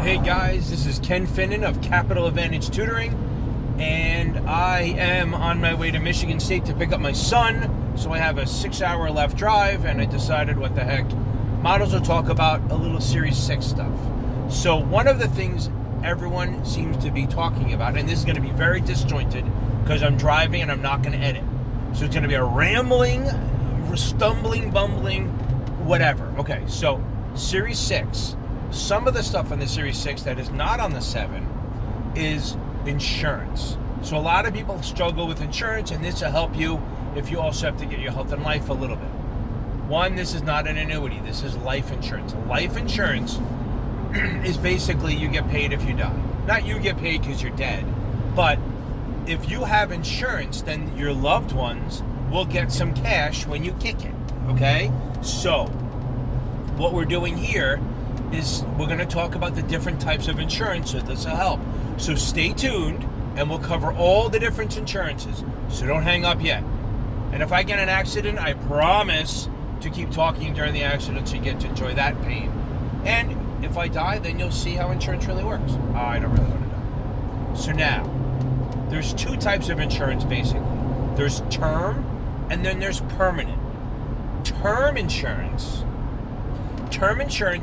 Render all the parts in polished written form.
Hey guys, this is Ken Finnan of Capital Advantage Tutoring, and I am on my way to Michigan State to pick up my son. So I have a 6-hour left drive, and I decided, what the heck, might as well talk about a little Series 6 stuff. So one of the things everyone seems to be talking about, and this is going to be very disjointed because I'm driving and I'm not going to edit. So it's going to be a rambling, stumbling, bumbling, whatever. Okay, so Series 6. Some of the stuff on the Series 6 that is not on the 7 is insurance. So a lot of people struggle with insurance, and this will help you if you also have to get your health and life a little bit. One, this is not an annuity. This is life insurance. Life insurance is basically you get paid if you die. Not you get paid because you're dead, but if you have insurance, then your loved ones will get some cash when you kick it, okay? So what we're doing here is we're going to talk about the different types of insurance, so this will help. So stay tuned, and we'll cover all the different insurances, so don't hang up yet. And if I get in an accident, I promise to keep talking during the accident so you get to enjoy that pain. And if I die, then you'll see how insurance really works. I don't really want to die. So now, there's two types of insurance, basically. There's term, and then there's permanent. Term insurance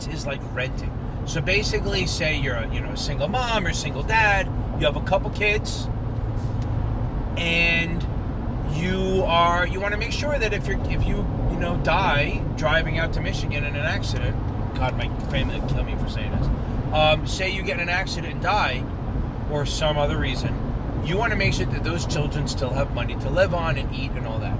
is like renting. So basically, say you're a single mom or single dad, you have a couple kids, and you want to make sure that if you die driving out to Michigan in an accident, God, my family would kill me for saying this. Say you get in an accident and die, or some other reason, you want to make sure that those children still have money to live on and eat and all that.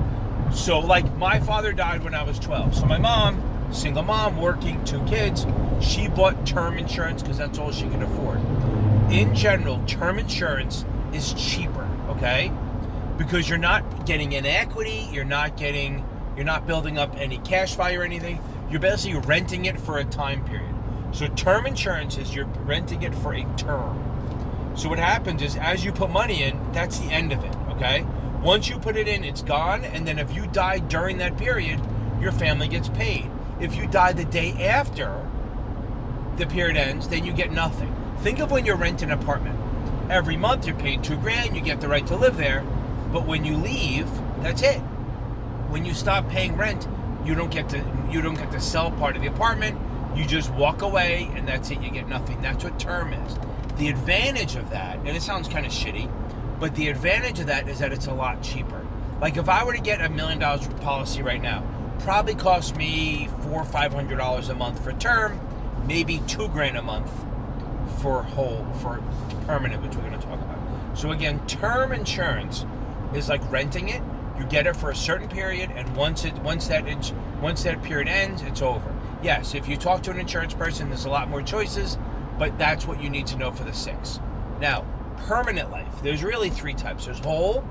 So, like, my father died when I was 12. So my mom, single mom, working, 2 kids, she bought term insurance because that's all she could afford. In general, term insurance is cheaper, okay? Because you're not getting any equity, you're not building up any cash value or anything. You're basically renting it for a time period. So term insurance is you're renting it for a term. So what happens is, as you put money in, that's the end of it, okay? Once you put it in, it's gone, and then if you die during that period, your family gets paid. If you die the day after the period ends, then you get nothing. Think of when you rent an apartment. Every month you're paid $2,000, you get the right to live there, but when you leave, that's it. When you stop paying rent, you don't get to sell part of the apartment. You just walk away, and that's it. You get nothing. That's what term is. The advantage of that, and it sounds kind of shitty, but the advantage of that is that it's a lot cheaper. Like, if I were to get $1 million policy right now, probably cost me $400 or $500 a month for term, maybe $2,000 a month for permanent, which we're going to talk about. So again, term insurance is like renting it. You get it for a certain period, and once that period ends, it's over. Yes, if you talk to an insurance person, there's a lot more choices, but that's what you need to know for the 6. Now, permanent life, there's really 3 types. There's whole,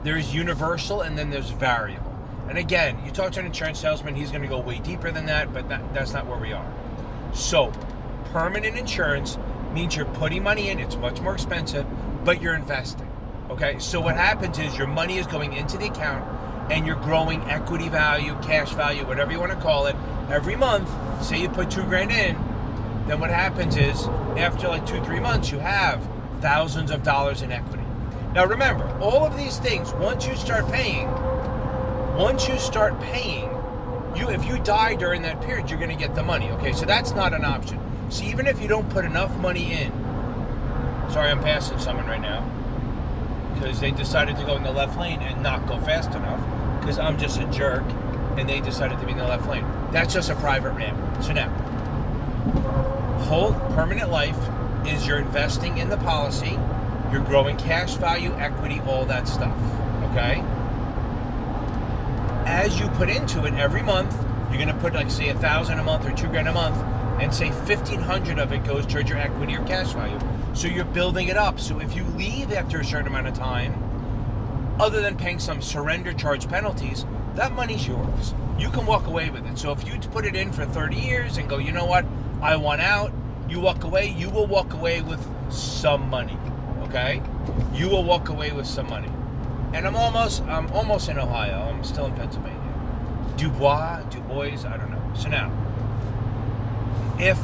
there's universal, and then there's variable. And again, you talk to an insurance salesman, he's going to go way deeper than that, but that's not where we are. So, permanent insurance means you're putting money in, it's much more expensive, but you're investing. Okay, so what happens is your money is going into the account, and you're growing equity value, cash value, whatever you want to call it, every month. Say you put $2,000 in, then what happens is, after like 2-3 months, you have thousands of dollars in equity. Now remember, all of these things, once you start paying, if you die during that period, you're going to get the money, okay? So that's not an option. So even if you don't put enough money in, sorry, I'm passing someone right now, because they decided to go in the left lane and not go fast enough, because I'm just a jerk, and they decided to be in the left lane. That's just a private ramp. So now, whole permanent life is you're investing in the policy, you're growing cash value, equity, all that stuff, okay? As you put into it every month, you're going to put, like, say, $1,000 a month or $2,000 a month, and say $1,500 of it goes towards your equity or cash value. So you're building it up. So if you leave after a certain amount of time, other than paying some surrender charge penalties, that money's yours. You can walk away with it. So if you put it in for 30 years and go, you know what, I want out, you walk away, you will walk away with some money, okay? You will walk away with some money. And I'm almost in Ohio. I'm still in Pennsylvania. Du Bois, I don't know. So now, if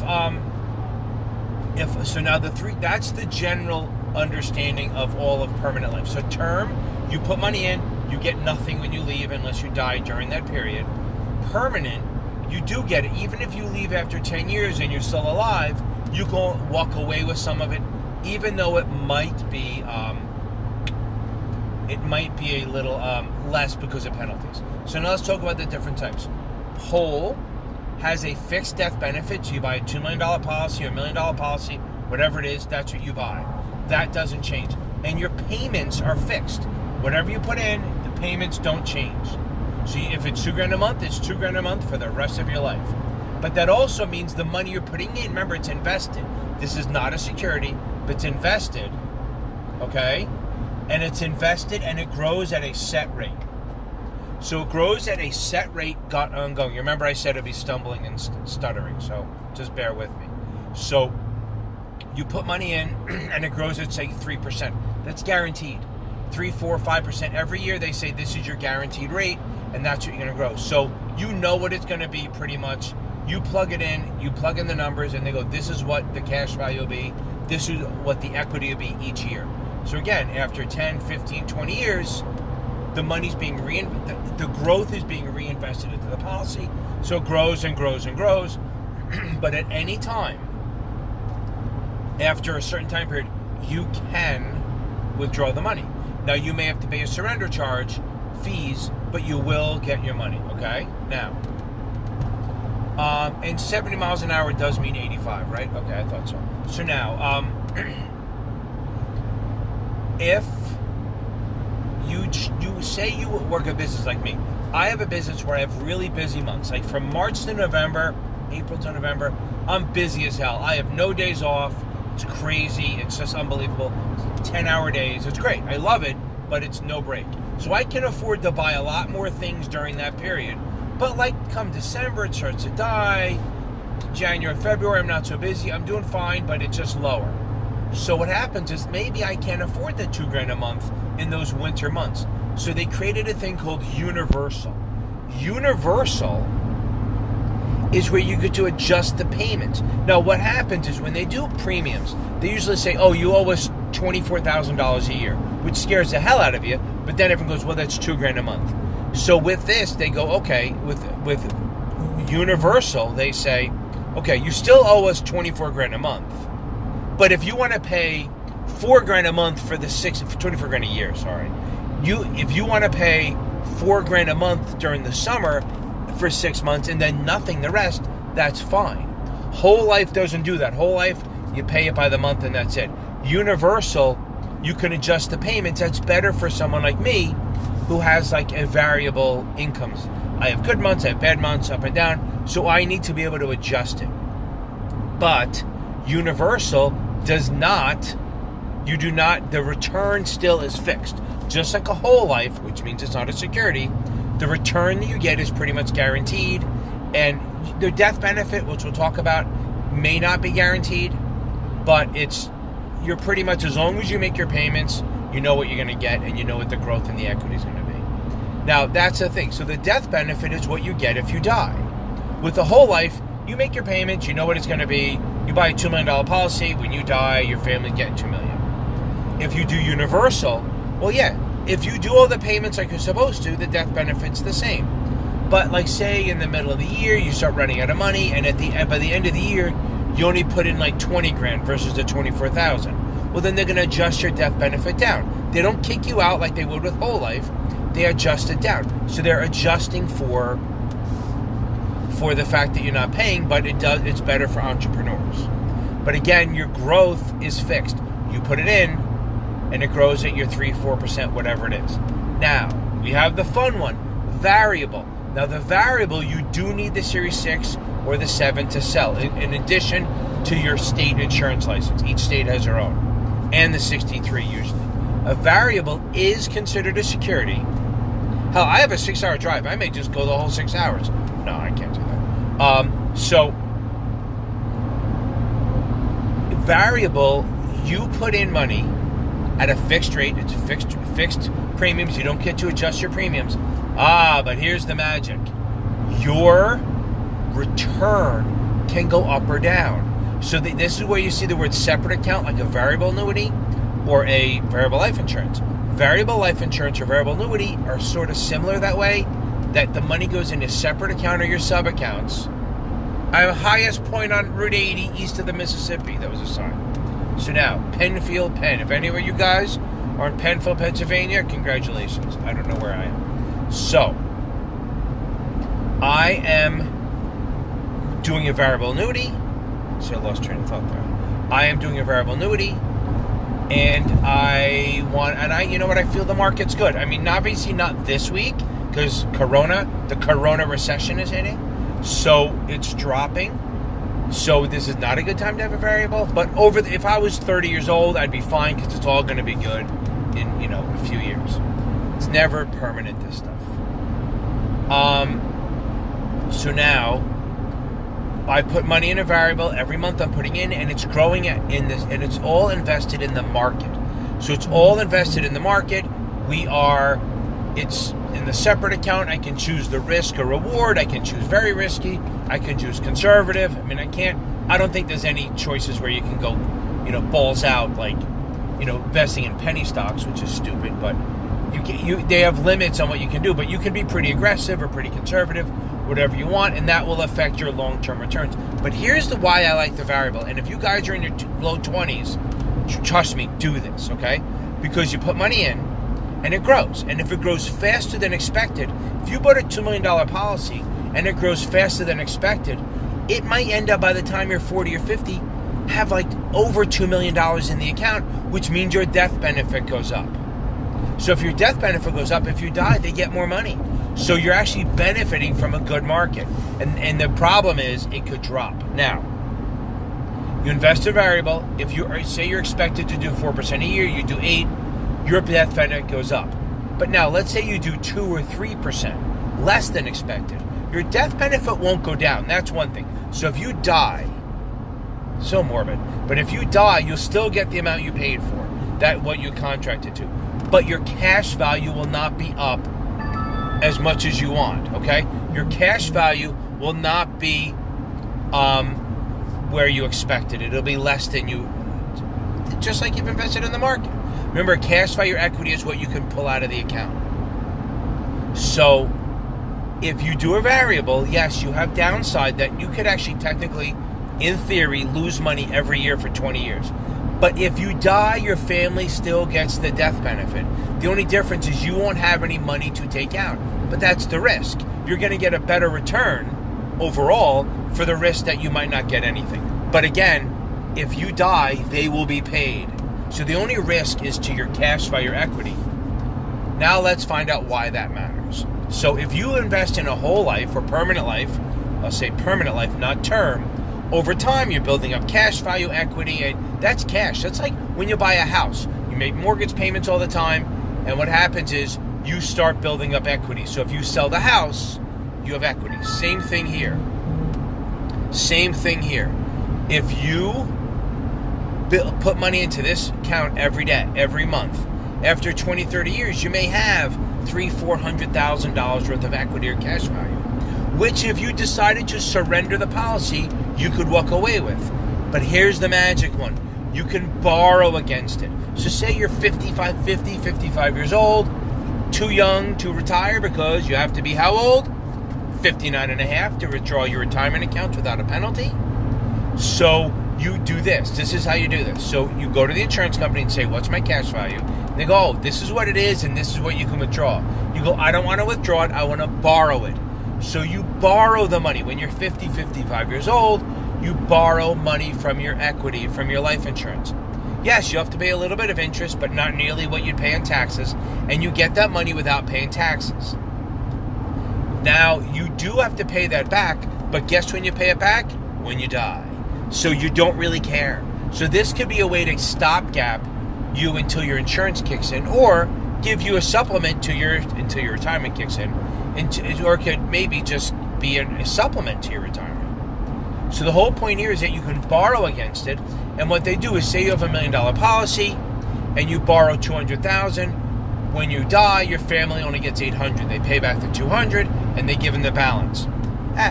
Now that's the general understanding of all of permanent life. So term, you put money in, you get nothing when you leave unless you die during that period. Permanent, you do get it. Even if you leave after 10 years and you're still alive, you can walk away with some of it, even though it might be a little less because of penalties. So now let's talk about the different types. Whole has a fixed death benefit. So you buy a $2 million policy or $1 million policy, whatever it is, that's what you buy. That doesn't change. And your payments are fixed. Whatever you put in, the payments don't change. So if it's $2,000 a month, it's $2,000 a month for the rest of your life. But that also means the money you're putting in, remember, it's invested. This is not a security, but it's invested, okay? And it's invested and it grows at a set rate. So it grows at a set rate ongoing. You remember I said it'd be stumbling and stuttering, so just bear with me. So you put money in and it grows at, say, 3%. That's guaranteed. 3, 4, 5%. Every year they say this is your guaranteed rate, and that's what you're going to grow. So you know what it's going to be pretty much. You plug it in, you plug in the numbers, and they go, this is what the cash value will be. This is what the equity will be each year. So again, after 10, 15, 20 years, the money's being the growth is being reinvested into the policy. So it grows and grows and grows. But at any time, after a certain time period, you can withdraw the money. Now, you may have to pay a surrender charge, fees, but you will get your money, okay? Now, and 70 miles an hour does mean 85, right? Okay, I thought so. So now, if you say you work a business like me, I have a business where I have really busy months. Like from March to November, April to November, I'm busy as hell. I have no days off. It's crazy. It's just unbelievable. 10-hour days. It's great. I love it, but it's no break. So I can afford to buy a lot more things during that period. But like come December, it starts to die. January, February, I'm not so busy. I'm doing fine, but it's just lower. So what happens is maybe I can't afford the $2,000 a month in those winter months. So they created a thing called Universal. Universal is where you get to adjust the payments. Now what happens is when they do premiums, they usually say, oh, you owe us $24,000 a year, which scares the hell out of you, but then everyone goes, well, that's $2,000 a month. So with this, they go, okay, with Universal, they say, okay, you still owe us $24,000 a month, but if you want to pay $4,000 a month for the $24,000 a year, sorry, if you want to pay $4,000 a month during the summer for 6 months and then nothing the rest, that's fine. Whole life doesn't do that. Whole life, you pay it by the month and that's it. Universal, you can adjust the payments. That's better for someone like me who has like a variable incomes. I have good months, I have bad months, up and down, so I need to be able to adjust it. But Universal does not, the return still is fixed. Just like a whole life, which means it's not a security, the return that you get is pretty much guaranteed, and the death benefit, which we'll talk about, may not be guaranteed, but you're pretty much, as long as you make your payments, you know what you're going to get, and you know what the growth in the equity is going to be. Now, that's the thing. So the death benefit is what you get if you die. With the whole life, you make your payments, you know what it's going to be. You buy a $2 million policy. When you die, your family's getting $2 million. If you do Universal, well, yeah, if you do all the payments like you're supposed to, the death benefit's the same. But like say in the middle of the year, you start running out of money, and by the end of the year, you only put in like $20,000 versus the $24,000. Well, then they're going to adjust your death benefit down. They don't kick you out like they would with whole life. They adjust it down. So they're adjusting for the fact that you're not paying, but it's better for entrepreneurs. But again, your growth is fixed. You put it in, and it grows at your 3-4%, whatever it is. Now, we have the fun one, variable. Now, the variable, you do need the Series 6 or the 7 to sell, in addition to your state insurance license. Each state has their own, and the 63 usually. A variable is considered a security. Hell, I have a 6-hour drive. I may just go the whole 6 hours. No, I can't do that. So, variable, you put in money at a fixed rate. It's fixed premiums. You don't get to adjust your premiums. But here's the magic. Your return can go up or down. So this is where you see the word separate account, like a variable annuity or a variable life insurance. Variable life insurance or variable annuity are sort of similar that way, that the money goes in a separate account or your sub-accounts. I have highest point on Route 80 east of the Mississippi. That was a sign. So now, Penfield, Penn. If any of you guys are in Penfield, Pennsylvania, congratulations. I don't know where I am. So, I am doing a variable annuity. So I lost train of thought there. I am doing a variable annuity, and you know what? I feel the market's good. I mean, obviously not this week because the Corona recession is hitting, so it's dropping. So this is not a good time to have a variable. But if I was 30 years old, I'd be fine because it's all going to be good in a few years. It's never permanent, this stuff. So now, I put money in a variable every month. I'm putting in, and it's growing in this, and it's all invested in the market. So it's all invested in the market. It's in the separate account. I can choose the risk or reward. I can choose very risky. I can choose conservative. I mean, I don't think there's any choices where you can go, balls out, like, investing in penny stocks, which is stupid, but they have limits on what you can do, but you can be pretty aggressive or pretty conservative, whatever you want, and that will affect your long-term returns. But here's why I like the variable, and if you guys are in your low 20s, trust me, do this, okay? Because you put money in, and it grows, and if it grows faster than expected, if you bought a $2 million policy, and it grows faster than expected, it might end up by the time you're 40 or 50, have like over $2 million in the account, which means your death benefit goes up. So if your death benefit goes up, if you die, they get more money. So you're actually benefiting from a good market. And the problem is it could drop. Now, you invest a variable. If say you're expected to do 4% a year, you do 8, your death benefit goes up. But now let's say you do 2 or 3% less than expected. Your death benefit won't go down. That's one thing. So if you die, so morbid, but if you die, you'll still get the amount you paid for, what you contracted to. But your cash value will not be up as much as you want, okay? Your cash value will not be where you expected. It'll be less than you, just like you've invested in the market. Remember, cash value equity is what you can pull out of the account. So if you do a variable, yes, you have downside that you could actually technically, in theory, lose money every year for 20 years. But if you die, your family still gets the death benefit. The only difference is you won't have any money to take out. But that's the risk. You're going to get a better return overall for the risk that you might not get anything. But again, if you die, they will be paid. So the only risk is to your cash value, your equity. Now let's find out why that matters. So if you invest in a whole life or permanent life, I'll say permanent life, not term, over time you're building up cash value, equity, and that's cash. That's like when you buy a house. You make mortgage payments all the time, and what happens is you start building up equity. So if you sell the house, you have equity. Same thing here. Same thing here. If you put money into this account every day, every month, after 20, 30 years, you may have $300,000-$400,000 worth of equity or cash value, which if you decided to surrender the policy, you could walk away with. But here's the magic one. You can borrow against it. So say you're 55 years old, too young to retire because you have to be how old? 59 and a half to withdraw your retirement accounts without a penalty. So you do this. This is how you do this. So you go to the insurance company and say, what's my cash value? And they go, oh, this is what it is and this is what you can withdraw. You go, I don't want to withdraw it. I want to borrow it. So you borrow the money. When you're 55 years old, you borrow money from your equity, from your life insurance. Yes, you have to pay a little bit of interest, but not nearly what you'd pay in taxes, and you get that money without paying taxes. Now, you do have to pay that back, but guess when you pay it back? When you die. So you don't really care. So this could be a way to stopgap you until your insurance kicks in, or give you a supplement until your retirement kicks in, or it could maybe just be a supplement to your retirement. So the whole point here is that you can borrow against it, and what they do is say you have $1 million policy, and you borrow $200,000. When you die, your family only gets $800. They pay back the $200, and they give them the balance.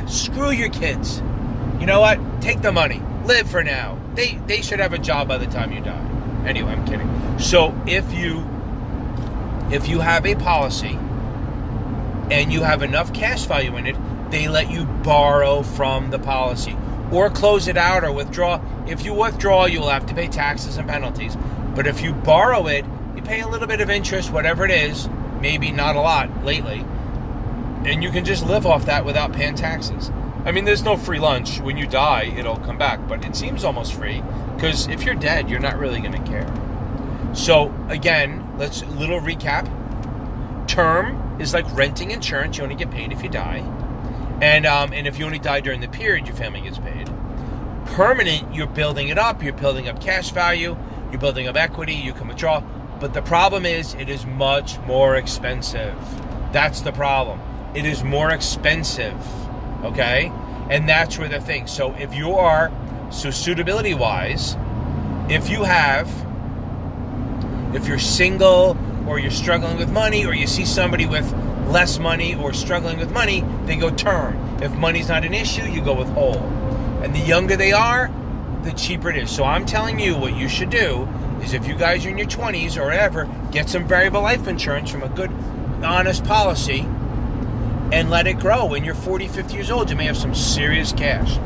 Screw your kids. You know what? Take the money. live for now. They should have a job by the time you die. Anyway, I'm kidding. So if you have a policy and you have enough cash value in it, they let you borrow from the policy or close it out or withdraw. If you withdraw, you will have to pay taxes and penalties. But if you borrow it, you pay a little bit of interest, whatever it is, maybe not a lot lately, and you can just live off that without paying taxes. I mean, there's no free lunch. When you die, it'll come back, but it seems almost free because if you're dead, you're not really going to care. So again, let's little recap. Term is like renting insurance. You only get paid if you die. And if you only die during the period, your family gets paid. Permanent, you're building it up. You're building up cash value. You're building up equity. You can withdraw. But the problem is it is much more expensive. That's the problem. It is more expensive. Okay? And that's where the thing. So if you are, suitability-wise, if you're single or you're struggling with money or you see somebody with less money or struggling with money, they go term. If money's not an issue, you go with whole. And the younger they are, the cheaper it is. So I'm telling you what you should do is if you guys are in your 20s or whatever, get some variable life insurance from a good, honest policy and let it grow. When you're 40, 50 years old, you may have some serious cash.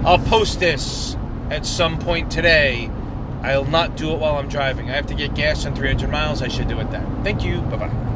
I'll post this at some point today. I'll not do it while I'm driving. I have to get gas in 300 miles. I should do it then. Thank you. Bye-bye.